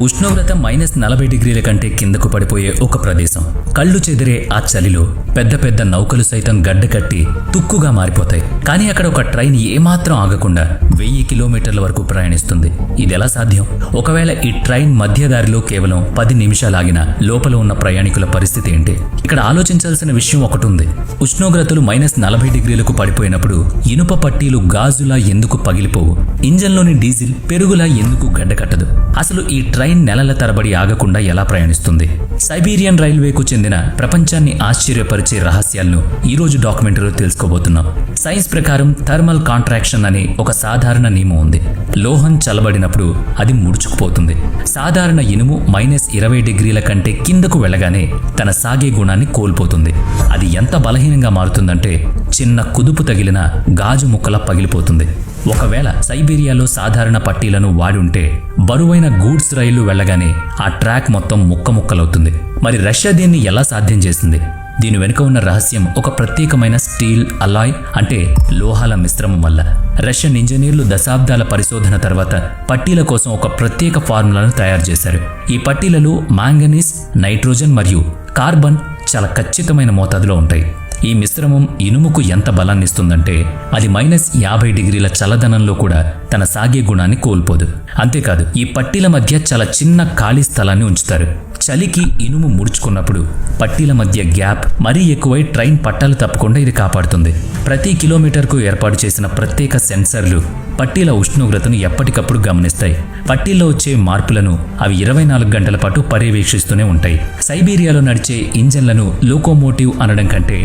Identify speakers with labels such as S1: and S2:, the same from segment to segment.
S1: ఉష్ణోగ్రత -40 కంటే కిందకు పడిపోయే ఒక ప్రదేశం. కళ్ళు చెదిరే ఆ చలిలో పెద్ద పెద్ద నౌకలు సైతం గడ్డకట్టి తుక్కుగా మారిపోతాయి. కానీ అక్కడ ఒక ట్రైన్ ఏమాత్రం ఆగకుండా 1000 కిలోమీటర్ల వరకు ప్రయాణిస్తుంది. ఇదెలా సాధ్యం? ఒకవేళ ఈ ట్రైన్ మధ్యదారిలో కేవలం 10 నిమిషాలు ఆగినా లోపల ఉన్న ప్రయాణికుల పరిస్థితి ఏంటి? ఇక్కడ ఆలోచించాల్సిన విషయం ఒకటి ఉంది. ఉష్ణోగ్రతలు -40 పడిపోయినప్పుడు ఇనుప పట్టీలు గాజులా ఎందుకు పగిలిపోవు? ఇంజన్లోని డీజిల్ పెరుగులా ఎందుకు గడ్డకట్టదు? అసలు ఈ ట్రైన్ నెలల తరబడి ఆగకుండా ఎలా ప్రయాణిస్తుంది? సైబీరియన్ రైల్వేకు చెందిన ప్రపంచాన్ని ఆశ్చర్యపరిచే రహస్యాలను ఈ రోజు డాక్యుమెంటరీలో తెలుసుకోబోతున్నాం. సైన్స్ ప్రకారం థర్మల్ కాంట్రాక్షన్ అనే ఒక సాధారణ నియమం ఉంది. లోహం చల్లబడినప్పుడు అది ముడుచుకుపోతుంది. సాధారణ ఇనుము -20 కంటే కిందకు వెళ్ళగానే తన సాగే గుణాన్ని కోల్పోతుంది. అది ఎంత బలహీనంగా మారుతుందంటే చిన్న కుదుపు తగిలిన గాజు ముక్కలా పగిలిపోతుంది. ఒకవేళ సైబీరియాలో సాధారణ పట్టీలను వాడి ఉంటే బరువైన గూడ్స్ రైళ్లు వెళ్ళగానే ఆ ట్రాక్ మొత్తం ముక్కముక్కలవుతుంది. మరి రష్యా దీన్ని ఎలా సాధ్యం చేసింది? దీని వెనుక ఉన్న రహస్యం ఒక ప్రత్యేకమైన స్టీల్ అలాయ్ అంటే లోహాల మిశ్రమం వల్ల. రష్యన్ ఇంజనీర్లు దశాబ్దాల పరిశోధన తర్వాత పట్టీల కోసం ఒక ప్రత్యేక ఫార్ములాను తయారు చేశారు. ఈ పట్టీలలో మాంగనీస్, నైట్రోజన్ మరియు కార్బన్ చాలా ఖచ్చితమైన మోతాదులో ఉంటాయి. ఈ మిశ్రమం ఇనుముకు ఎంత బలాన్ని ఇస్తుందంటే అది -50 చల్లదనంలో కూడా తన సాగే గుణాన్ని కోల్పోదు. అంతేకాదు, ఈ పట్టీల మధ్య చాలా చిన్న ఖాళీ స్థలాన్ని ఉంచుతారు. చలికి ఇనుము ముడుచుకున్నప్పుడు పట్టీల మధ్య గ్యాప్ మరీ ఎక్కువై ట్రైన్ పట్టాలు తప్పకుండా ఇది కాపాడుతుంది. ప్రతి కిలోమీటర్కు ఏర్పాటు చేసిన ప్రత్యేక సెన్సర్లు పట్టీల ఉష్ణోగ్రతను ఎప్పటికప్పుడు గమనిస్తాయి. పట్టీల్లో వచ్చే మార్పులను అవి 24 గంటల పాటు పర్యవేక్షిస్తూనే ఉంటాయి. సైబీరియాలో నడిచే ఇంజన్లను లోకోమోటివ్ అనడం కంటే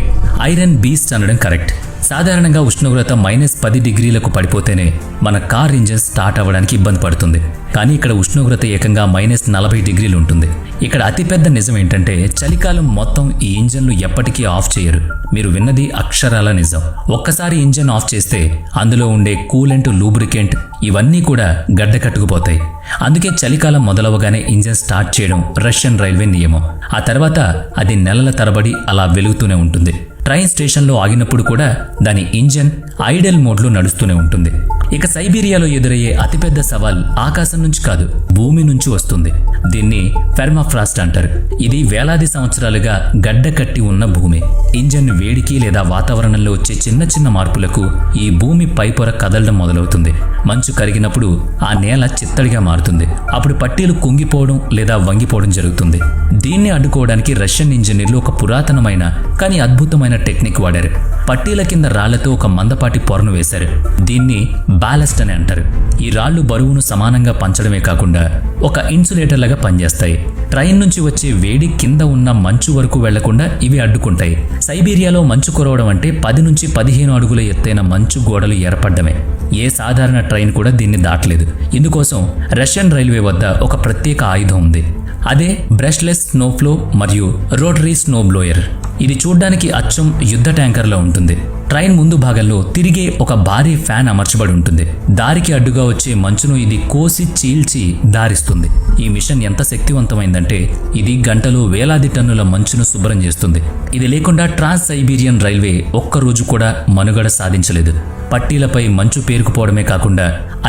S1: ఐరన్ బీస్ట్ అనడం కరెక్ట్. సాధారణంగా ఉష్ణోగ్రత -10 పడిపోతేనే మన కార్ ఇంజన్ స్టార్ట్ అవ్వడానికి ఇబ్బంది పడుతుంది. కానీ ఇక్కడ ఉష్ణోగ్రత ఏకంగా -40 ఉంటుంది. ఇక్కడ అతిపెద్ద నిజం ఏంటంటే చలికాలం మొత్తం ఈ ఇంజన్లు ఎప్పటికీ ఆఫ్ చేయరు. మీరు విన్నది అక్షరాల నిజం. ఒక్కసారి ఇంజన్ ఆఫ్ చేస్తే అందులో ఉండే కూలెంట్, లూబ్రికెంట్ ఇవన్నీ కూడా గడ్డ కట్టుకుపోతాయి. అందుకే చలికాలం మొదలవగానే ఇంజన్ స్టార్ట్ చేయడం రష్యన్ రైల్వే నియమం. ఆ తర్వాత అది నెలల తరబడి అలా వెలుగుతూనే ఉంటుంది. ట్రైన్ స్టేషన్లో ఆగినప్పుడు కూడా దాని ఇంజన్ ఐడల్ మోడ్లో నడుస్తూనే ఉంటుంది. ఇక సైబీరియాలో ఎదురయ్యే అతిపెద్ద సవాల్ ఆకాశం నుంచి కాదు, భూమి నుంచి వస్తుంది. దీన్ని పెర్మాఫ్రాస్ట్ అంటారు. ఇది వేలాది సంవత్సరాలుగా గడ్డ కట్టి ఉన్న భూమి. ఇంజన్ వేడికి లేదా వాతావరణంలో వచ్చే చిన్న చిన్న మార్పులకు ఈ భూమి పైపొర కదలడం మొదలవుతుంది. మంచు కరిగినప్పుడు ఆ నేల చిత్తడిగా మారుతుంది. అప్పుడు పట్టీలు కుంగిపోవడం లేదా వంగిపోవడం జరుగుతుంది. దీన్ని అడ్డుకోవడానికి రష్యన్ ఇంజనీర్లు ఒక పురాతనమైన కానీ అద్భుతమైన టెక్నిక్ వాడారు. పట్టీల కింద రాళ్లతో ఒక మందపాటి పొరను వేశారు. దీన్ని బ్యాలస్ట్ అని అంటారు. ఈ రాళ్లు బరువును సమానంగా పంచడమే కాకుండా ఒక ఇన్సులేటర్ లాగా పనిచేస్తాయి. ట్రైన్ నుంచి వచ్చే వేడి కింద ఉన్న మంచు వరకు వెళ్లకుండా ఇవి అడ్డుకుంటాయి. సైబీరియాలో మంచు కురవడం అంటే 10 నుంచి 15 అడుగుల ఎత్తైన మంచు గోడలు ఏర్పడమే. ఏ సాధారణ ట్రైన్ కూడా దీన్ని దాటలేదు. ఇందుకోసం రష్యన్ రైల్వే వద్ద ఒక ప్రత్యేక ఆయుధం ఉంది. అదే బ్రష్లెస్ స్నోఫ్లో మరియు రోటరీ స్నో బ్లోయర్. ఇది చూడ్డానికి అచ్చం యుద్ధ ట్యాంకర్లో ఉంటుంది. ట్రైన్ ముందు భాగంలో తిరిగే ఒక భారీ ఫ్యాన్ అమర్చబడి ఉంటుంది. దారికి అడ్డుగా వచ్చే మంచును ఇది కోసి చీల్చి దారిస్తుంది. ఈ మిషన్ ఎంత శక్తివంతమైందంటే ఇది గంటలో వేలాది టన్నుల మంచును శుభ్రం చేస్తుంది. ఇది లేకుండా ట్రాన్స్ సైబీరియన్ రైల్వే ఒక్కరోజు కూడా మనుగడ సాధించలేదు. పట్టీలపై మంచు పేరుకుపోవడమే కాకుండా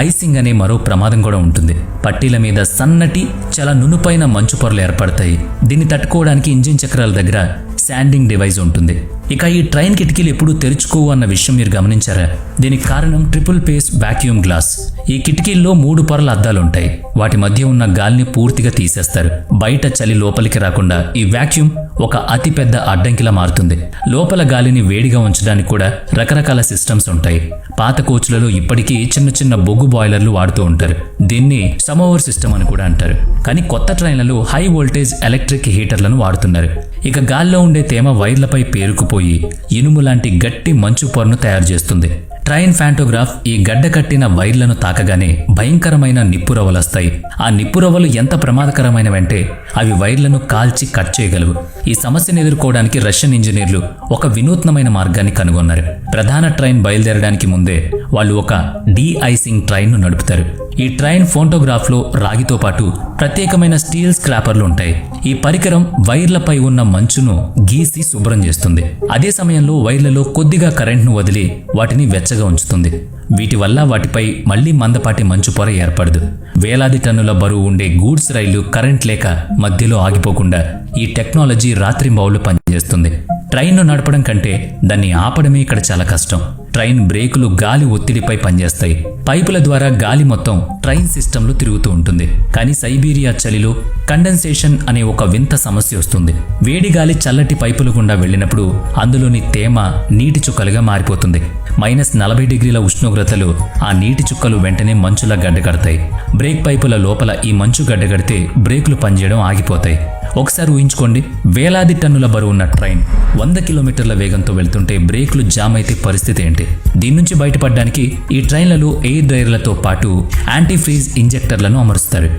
S1: ఐసింగ్ అనే మరో ప్రమాదం కూడా ఉంటుంది. పట్టీల మీద సన్నటి చాలా నునుపైన మంచు పొరలు ఏర్పడతాయి. దీన్ని తట్టుకోవడానికి ఇంజిన్ చక్రాల దగ్గర శాండింగ్ డివైస్ ఉంటుంది. ఇక ఈ ట్రైన్ కిటికీలు ఎప్పుడూ తెరుచుకోవు అన్న విషయం మీరు గమనించారా? దీనికి కారణం ట్రిపుల్ పేస్ వాక్యూమ్ గ్లాస్. ఈ కిటికీల్లో 3 పొరల అద్దాలు ఉంటాయి. వాటి మధ్య ఉన్న గాలిని పూర్తిగా తీసేస్తారు. బయట చలి లోపలికి రాకుండా ఈ వాక్యూమ్ ఒక అతిపెద్ద అడ్డంకిలా మారుతుంది. లోపల గాలిని వేడిగా ఉంచడానికి కూడా రకరకాల సిస్టమ్స్ ఉంటాయి. పాత కోచ్లలో ఇప్పటికీ చిన్న చిన్న బొగ్గు బాయిలర్లు వాడుతూ ఉంటారు. దీన్ని సమోవర్ సిస్టమ్ అని కూడా అంటారు. కానీ కొత్త ట్రైన్లలో హై వోల్టేజ్ ఎలక్ట్రిక్ హీటర్లను వాడుతున్నారు. ఇక గాల్లో ఉండే తేమ వైర్లపై పేరుకుపోయి ఇనుము లాంటి గట్టి మంచు పొరను తయారు చేస్తుంది. ట్రైన్ ఫ్యాంటోగ్రాఫ్ ఈ గడ్డ కట్టిన వైర్లను తాకగానే భయంకరమైన నిప్పురవ్వలొస్తాయి. ఆ నిప్పురవ్వలు ఎంత ప్రమాదకరమైనవంటే అవి వైర్లను కాల్చి కట్ చేయగలవు. ఈ సమస్యను ఎదుర్కోవడానికి రష్యన్ ఇంజనీర్లు ఒక వినూత్నమైన మార్గాన్ని కనుగొన్నారు. ప్రధాన ట్రైన్ బయలుదేరడానికి ముందే వాళ్ళు ఒక డీ-ఐసింగ్ ట్రైన్ను నడుపుతారు. ఈ ట్రైన్ ఫోటోగ్రాఫ్లో రాగితో పాటు ప్రత్యేకమైన స్టీల్ స్క్రాపర్లు ఉంటాయి. ఈ పరికరం వైర్లపై ఉన్న మంచును గీసి శుభ్రం చేస్తుంది. అదే సమయంలో వైర్లలో కొద్దిగా కరెంట్ను వదిలి వాటిని వెచ్చగా వెచ్చగా ఉంచుతుంది. వీటి వల్ల వాటిపై మళ్లీ మందపాటి మంచు పొర ఏర్పడదు. వేలాది టన్నుల బరువు ఉండే గూడ్స్ రైళ్లు కరెంట్ లేక మధ్యలో ఆగిపోకుండా ఈ టెక్నాలజీ రాత్రింబవళ్లు పనిచేస్తుంది. ట్రైన్ను నడపడం కంటే దాన్ని ఆపడమే ఇక్కడ చాలా కష్టం. ట్రైన్ బ్రేకులు గాలి ఒత్తిడిపై పనిచేస్తాయి. పైపుల ద్వారా గాలి మొత్తం ట్రైన్ సిస్టంలో తిరుగుతూ ఉంటుంది. కానీ సైబీరియా చలిలో కండెన్సేషన్ అనే ఒక వింత సమస్య వస్తుంది. వేడి గాలి చల్లటి పైపుల గుండా వెళ్ళినప్పుడు అందులోని తేమ నీటి చుక్కలుగా మారిపోతుంది. -40 డిగ్రీల ఉష్ణోగ్రతలు ఆ నీటి చుక్కలు వెంటనే మంచులా గడ్డకడతాయి. బ్రేక్ పైపుల లోపల ఈ మంచు గడ్డకడితే బ్రేకులు పనిచేయడం ఆగిపోతాయి. ఒకసారి ఊహించుకోండి, వేలాది టన్నుల బరువున్న ట్రైన్ 100 కిలోమీటర్ల వేగంతో వెళ్తుంటే బ్రేకులు జామ్ అయితే పరిస్థితి ఏంటి? దీని నుంచి బయటపడడానికి ఈ ట్రైన్లలో ఎయిర్ డ్రైయర్లతో పాటు యాంటీ ఫ్రీజ్ ఇంజెక్టర్లను అమరుస్తారు.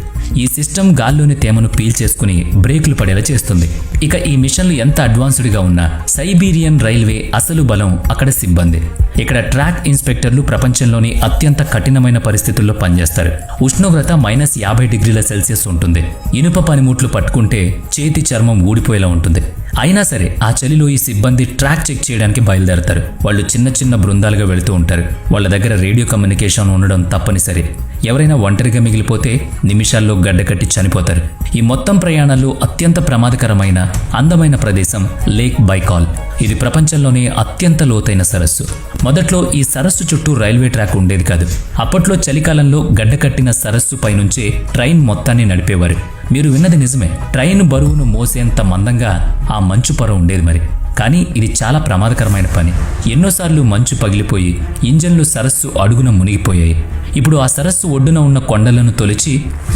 S1: ఈ సిస్టమ్ గాల్లోని తేమను పీల్చేసుకుని బ్రేకులు పడేలా చేస్తుంది. ఇక ఈ మిషన్లు ఎంత అడ్వాన్స్డ్గా ఉన్నా సైబీరియన్ రైల్వే అసలు బలం అక్కడ సిబ్బంది. ఇక్కడ ట్రాక్ ఇన్స్పెక్టర్లు ప్రపంచంలోని అత్యంత కఠినమైన పరిస్థితుల్లో పనిచేస్తారు. ఉష్ణోగ్రత -50 డిగ్రీల సెల్సియస్ ఉంటుంది. ఇనుప పనిముట్లు పట్టుకుంటే చేతి చర్మం ఊడిపోయేలా ఉంటుంది. అయినా సరే ఆ చలిలో ఈ సిబ్బంది ట్రాక్ చెక్ చేయడానికి బయలుదేరతారు. వాళ్ళు చిన్న చిన్న బృందాలుగా వెళుతూ ఉంటారు. వాళ్ళ దగ్గర రేడియో కమ్యూనికేషన్ ఉండడం తప్పనిసరి. ఎవరైనా ఒంటరిగా మిగిలిపోతే నిమిషాల్లో గడ్డకట్టి చనిపోతారు. ఈ మొత్తం ప్రయాణాల్లో అత్యంత ప్రమాదకరమైన అందమైన ప్రదేశం లేక్ బైకాల్. ఇది ప్రపంచంలోనే అత్యంత లోతైన సరస్సు. మొదట్లో ఈ సరస్సు చుట్టూ రైల్వే ట్రాక్ ఉండేది కాదు. అప్పట్లో చలికాలంలో గడ్డకట్టిన సరస్సు పైనుంచే ట్రైన్ మొత్తాన్ని నడిపేవారు. మీరు విన్నది నిజమే, ట్రైన్ బరువును మోసేంత మందంగా ఆ మంచు పొర ఉండేది. మరి కానీ ఇది చాలా ప్రమాదకరమైన పని. ఎన్నోసార్లు మంచు పగిలిపోయి ఇంజన్లు సరస్సు అడుగున మునిగిపోయాయి. ఇప్పుడు ఆ సరస్సు ఒడ్డున ఉన్న కొండలను తొలిచి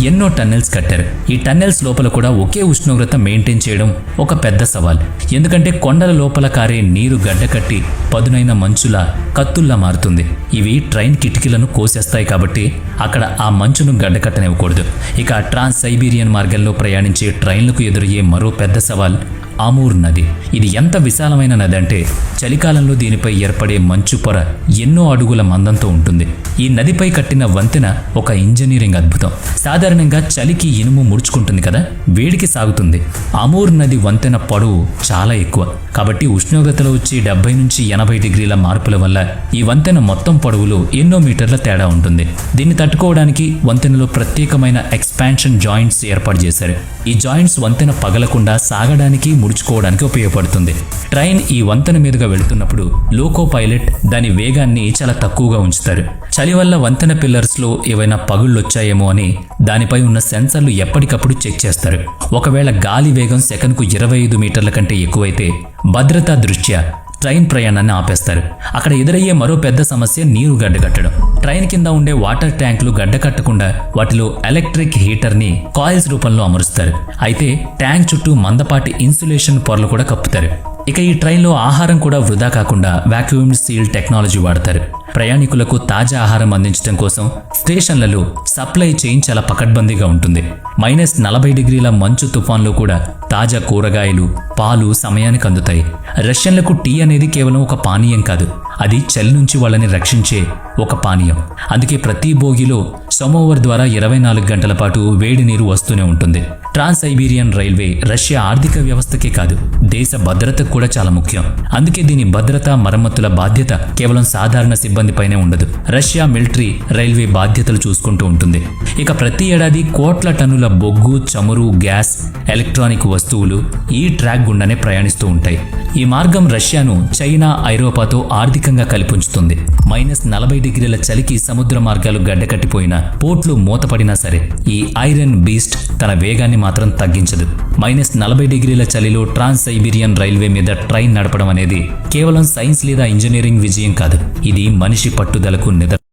S1: ఎన్నో టన్నెల్స్ కట్టారు. ఈ టన్నెల్స్ లోపల కూడా ఒకే ఉష్ణోగ్రత మెయింటైన్ చేయడం ఒక పెద్ద సవాల్. ఎందుకంటే కొండల లోపల కారే నీరు గడ్డకట్టి పదునైన మంచులా కత్తుల్లా మారుతుంది. ఇవి ట్రైన్ కిటికీలను కోసేస్తాయి కాబట్టి అక్కడ ఆ మంచును గడ్డకట్టనివ్వకూడదు. ఇక ట్రాన్స్ సైబీరియన్ మార్గంలో ప్రయాణించే ట్రైన్లకు ఎదురయ్యే మరో పెద్ద సవాల్ ఆమూర్ నది. ఇది ఎంత విశాలమైన నది అంటే చలికాలంలో దీనిపై ఏర్పడే మంచు పొర ఎన్నో అడుగుల మందంతో ఉంటుంది. ఈ నదిపై కట్టిన వంతెన ఒక ఇంజనీరింగ్ అద్భుతం. సాధారణంగా చలికి ఇనుము ముడుచుకుంటుంది కదా, వేడికి సాగుతుంది. ఆమూర్ నది వంతెన పొడవు చాలా ఎక్కువ కాబట్టి ఉష్ణోగ్రతలో వచ్చే 70 నుంచి 80 డిగ్రీల మార్పుల వల్ల ఈ వంతెన మొత్తం పొడవులో ఎన్నో మీటర్ల తేడా ఉంటుంది. దీన్ని తట్టుకోవడానికి వంతెనలో ప్రత్యేకమైన ఎక్స్పాన్షన్ జాయింట్స్ ఏర్పాటు చేశారు. ఈ జాయింట్స్ వంతెన పగలకుండా సాగడానికి ముడుచుకోవడానికి ఉపయోగపడుతుంది. ట్రైన్ ఈ వంతెన మీదుగా వెళుతున్నప్పుడు లోకో పైలట్ దాని వేగాన్ని చాలా తక్కువగా ఉంచుతారు. చలి వల్ల వంతెన పిల్లర్స్ లో ఏవైనా పగుళ్ళొచ్చాయేమో అని దానిపై ఉన్న సెన్సర్లు ఎప్పటికప్పుడు చెక్ చేస్తారు. ఒకవేళ గాలి వేగం సెకనుకు 25 మీటర్ల కంటే ఎక్కువైతే భద్రతా దృష్ట్యా ట్రైన్ ప్రయాణాన్ని ఆపేస్తారు. అక్కడ ఎదురయ్యే మరో పెద్ద సమస్య నీరు గడ్డకట్టడం. ట్రైన్ కింద ఉండే వాటర్ ట్యాంకులు గడ్డకట్టకుండా వాటిలో ఎలక్ట్రిక్ హీటర్ని కాయిల్స్ రూపంలో అమరుస్తారు. అయితే ట్యాంక్ చుట్టూ మందపాటి ఇన్సులేషన్ పొరలు కూడా కప్పుతారు. ఇక ఈ ట్రైన్లో ఆహారం కూడా వృధా కాకుండా వాక్యూమ్ సీల్ టెక్నాలజీ వాడతారు. ప్రయాణికులకు తాజా ఆహారం అందించడం కోసం స్టేషన్లలో సప్లై చైన్ చాలా పకడ్బందీగా ఉంటుంది. -40 డిగ్రీల మంచు తుఫాన్లో కూడా తాజా కూరగాయలు, పాలు సమయానికి అందుతాయి. రష్యన్లకు టీ అనేది కేవలం ఒక పానీయం కాదు, అది చలి నుంచి వాళ్ళని రక్షించే ఒక పానీయం. అందుకే ప్రతి బోగిలో సమోవర్ ద్వారా 24 గంటల పాటు వేడి నీరు వస్తూనే ఉంటుంది. ట్రాన్స్ సైబీరియన్ రైల్వే రష్యా ఆర్థిక వ్యవస్థకే కాదు, దేశ భద్రతకు కూడా చాలా ముఖ్యం. అందుకే దీని భద్రత మరమ్మతుల బాధ్యత కేవలం సాధారణ సిబ్బందిపైనే ఉండదు. రష్యా మిలిటరీ రైల్వే బాధ్యతలు చూసుకుంటూ ఉంటుంది. ఇక ప్రతి ఏడాది కోట్ల టన్నుల బొగ్గు, చమురు, గ్యాస్, ఎలక్ట్రానిక్ వస్తువులు ఈ ట్రాక్ గుండానే ప్రయాణిస్తూ ఉంటాయి. ఈ మార్గం రష్యాను చైనా, ఐరోపాతో ఆర్థికంగా కలిపుంచుతుంది. -40 డిగ్రీల చలికి సముద్ర మార్గాలు గడ్డకట్టిపోయినా, పోర్ట్లు మూతపడినా సరే ఈ ఐరన్ బీస్ట్ తన వేగాన్ని మాత్రం తగ్గించదు. -40 డిగ్రీల చలిలో ట్రాన్స్ సైబీరియన్ రైల్వే మీద ట్రైన్ నడపడం అనేది కేవలం సైన్స్ లేదా ఇంజనీరింగ్ విజయం కాదు, ఇది మనిషి పట్టుదలకు నిదర్శనం.